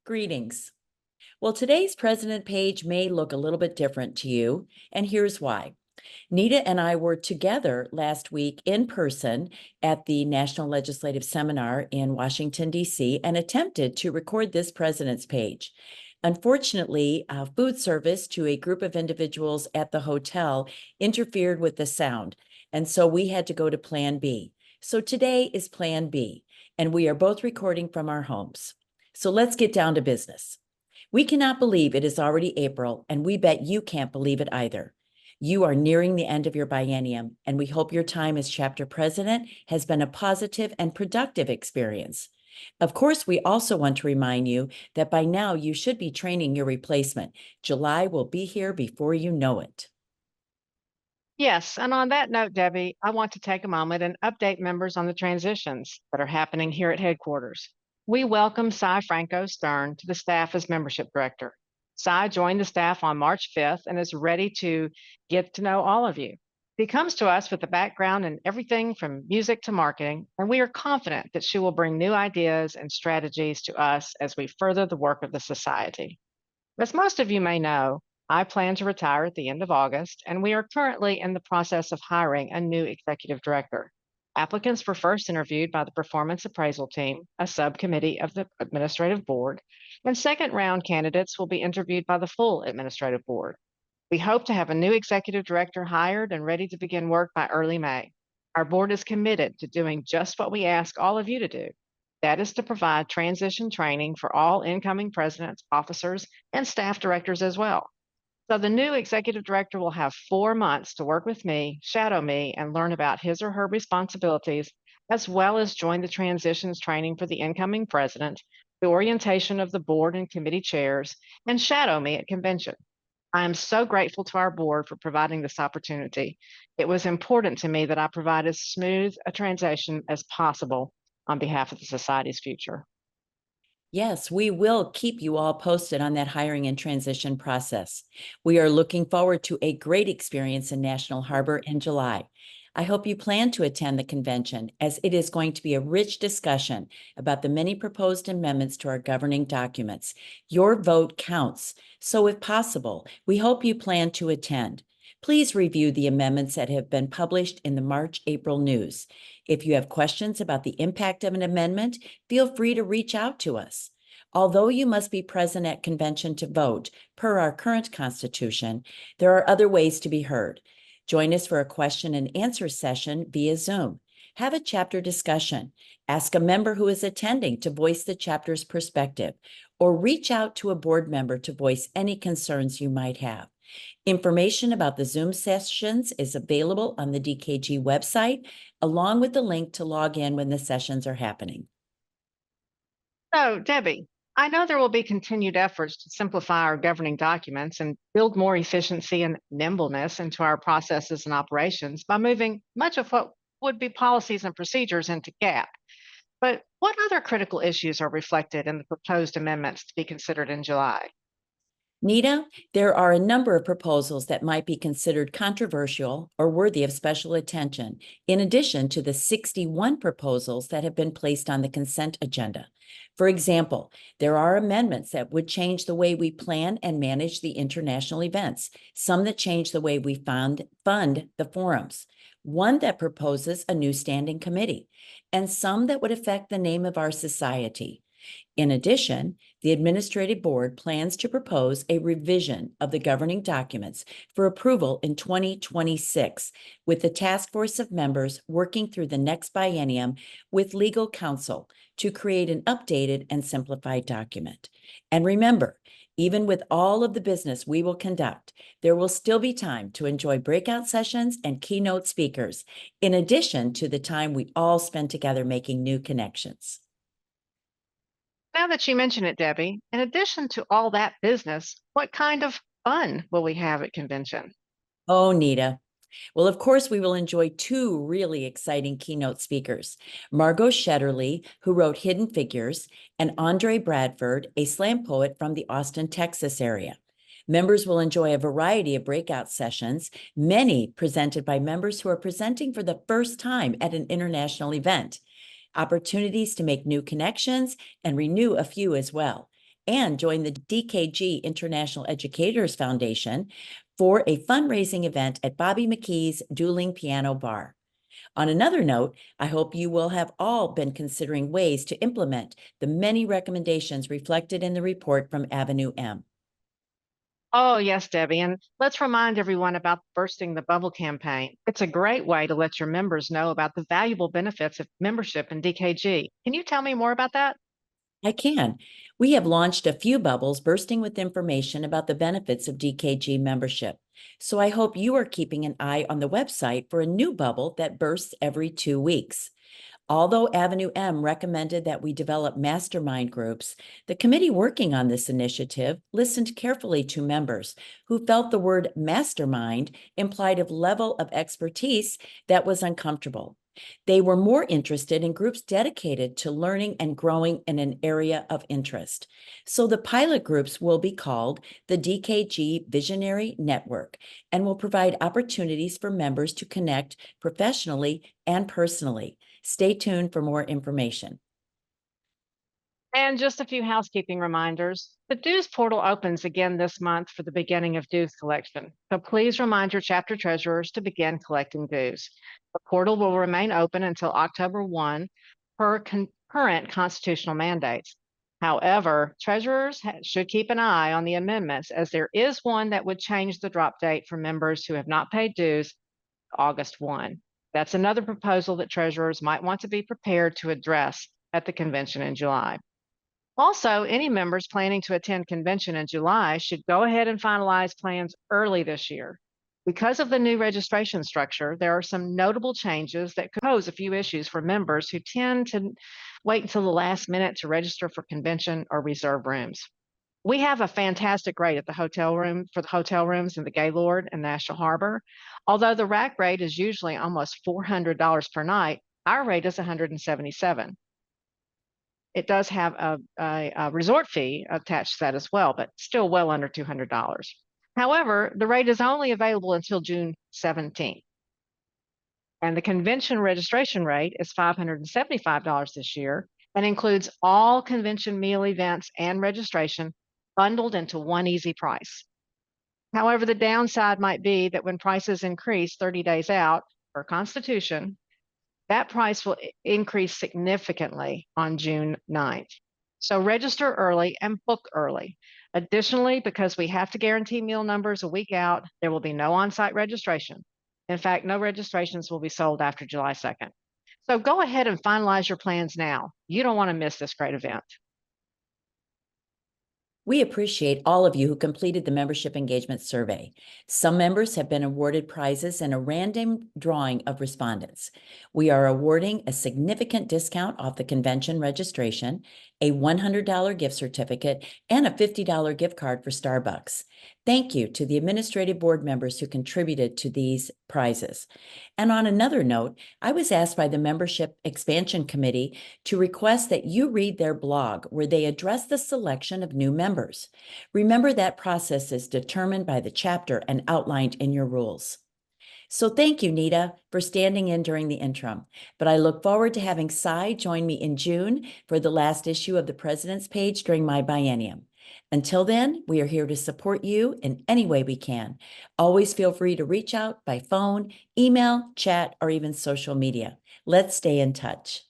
Greetings. Well, today's president page may look a little bit different to you, and here's why. Nita and I were together last week in person at the National Legislative Seminar in Washington, D.C., and attempted to record this president's page. Unfortunately, food service to a group of individuals at the hotel interfered with the sound, and so we had to go to Plan B. So today is Plan B, and we are both recording from our homes. So let's get down to business. We cannot believe it is already April, and we bet you can't believe it either. You are nearing the end of your biennium, and we hope your time as chapter president has been a positive and productive experience. Of course, we also want to remind you that by now you should be training your replacement. July will be here before you know it. Yes, and on that note, Debbie, I want to take a moment and update members on the transitions that are happening here at headquarters. We welcome Cy Franco Stern to the staff as membership director. Cy joined the staff on March 5th and is ready to get to know all of you. She comes to us with a background in everything from music to marketing, and we are confident that she will bring new ideas and strategies to us as we further the work of the society. As most of you may know, I plan to retire at the end of August, and we are currently in the process of hiring a new executive director. Applicants were first interviewed by the performance appraisal team, a subcommittee of the administrative board, and second round candidates will be interviewed by the full administrative board. We hope to have a new executive director hired and ready to begin work by early May. Our board is committed to doing just what we ask all of you to do. That is to provide transition training for all incoming presidents, officers, and staff directors as well. So the new executive director will have 4 months to work with me, shadow me, and learn about his or her responsibilities, as well as join the transitions training for the incoming president, the orientation of the board and committee chairs, and shadow me at convention. I am so grateful to our board for providing this opportunity. It was important to me that I provide as smooth a transition as possible on behalf of the society's future. Yes, we will keep you all posted on that hiring and transition process. We are looking forward to a great experience in National Harbor in July. I hope you plan to attend the convention, as it is going to be a rich discussion about the many proposed amendments to our governing documents. Your vote counts, so if possible, we hope you plan to attend. Please review the amendments that have been published in the March-April news. If you have questions about the impact of an amendment, feel free to reach out to us. Although you must be present at convention to vote, per our current constitution, there are other ways to be heard. Join us for a question and answer session via Zoom. Have a chapter discussion. Ask a member who is attending to voice the chapter's perspective, or reach out to a board member to voice any concerns you might have. Information about the Zoom sessions is available on the DKG website, along with the link to log in when the sessions are happening. So, Debbie, I know there will be continued efforts to simplify our governing documents and build more efficiency and nimbleness into our processes and operations by moving much of what would be policies and procedures into GAAP. But what other critical issues are reflected in the proposed amendments to be considered in July? Nita, there are a number of proposals that might be considered controversial or worthy of special attention, in addition to the 61 proposals that have been placed on the consent agenda. For example, there are amendments that would change the way we plan and manage the international events, some that change the way we fund the forums, one that proposes a new standing committee, and some that would affect the name of our society. In addition, the Administrative Board plans to propose a revision of the governing documents for approval in 2026, with the task force of members working through the next biennium with legal counsel to create an updated and simplified document. And remember, even with all of the business we will conduct, there will still be time to enjoy breakout sessions and keynote speakers, in addition to the time we all spend together making new connections. Now that you mention it, Debbie, in addition to all that business, what kind of fun will we have at convention? Oh, Nita. Well, of course, we will enjoy two really exciting keynote speakers, Margot Shetterly, who wrote Hidden Figures, and Andre Bradford, a slam poet from the Austin, Texas area. Members will enjoy a variety of breakout sessions, many presented by members who are presenting for the first time at an international event, opportunities to make new connections and renew a few as well. and join the DKG International Educators Foundation for a fundraising event at Bobby McKee's Dueling Piano Bar. On another note, I hope you will have all been considering ways to implement the many recommendations reflected in the report from Avenue M. Oh, yes, Debbie. And let's remind everyone about Bursting the Bubble campaign. It's a great way to let your members know about the valuable benefits of membership in DKG. Can you tell me more about that? I can. We have launched a few bubbles bursting with information about the benefits of DKG membership. So I hope you are keeping an eye on the website for a new bubble that bursts every 2 weeks. Although Avenue M recommended that we develop mastermind groups, the committee working on this initiative listened carefully to members who felt the word mastermind implied a level of expertise that was uncomfortable. They were more interested in groups dedicated to learning and growing in an area of interest. So the pilot groups will be called the DKG Visionary Network and will provide opportunities for members to connect professionally and personally. Stay tuned for more information. And just a few housekeeping reminders. The dues portal opens again this month for the beginning of dues collection. So please remind your chapter treasurers to begin collecting dues. The portal will remain open until October 1 per current constitutional mandates. However, treasurers should keep an eye on the amendments as there is one that would change the drop date for members who have not paid dues August 1. That's another proposal that treasurers might want to be prepared to address at the convention in July. Also, any members planning to attend convention in July should go ahead and finalize plans early this year. Because of the new registration structure, there are some notable changes that could pose a few issues for members who tend to wait until the last minute to register for convention or reserve rooms. We have a fantastic rate at the hotel room for the hotel rooms in the Gaylord and National Harbor. Although the rack rate is usually almost $400 per night, our rate is $177. It does have a resort fee attached to that as well, but still well under $200. However, the rate is only available until June 17th. And the convention registration rate is $575 this year and includes all convention meal events and registration bundled into one easy price. However, the downside might be that when prices increase 30 days out per Constitution, that price will increase significantly on June 9th. So register early and book early. Additionally, because we have to guarantee meal numbers a week out, there will be no on-site registration. In fact, no registrations will be sold after July 2nd. So go ahead and finalize your plans now. You don't want to miss this great event. We appreciate all of you who completed the membership engagement survey. Some members have been awarded prizes in a random drawing of respondents. We are awarding a significant discount off the convention registration, a $100 gift certificate, and a $50 gift card for Starbucks. Thank you to the administrative board members who contributed to these prizes. And on another note, I was asked by the Membership Expansion Committee to request that you read their blog where they address the selection of new members. Remember that process is determined by the chapter and outlined in your rules. So thank you, Nita, for standing in during the interim. But I look forward to having Cy join me in June for the last issue of the President's Page during my biennium. Until then, we are here to support you in any way we can. Always feel free to reach out by phone, email, chat, or even social media. Let's stay in touch.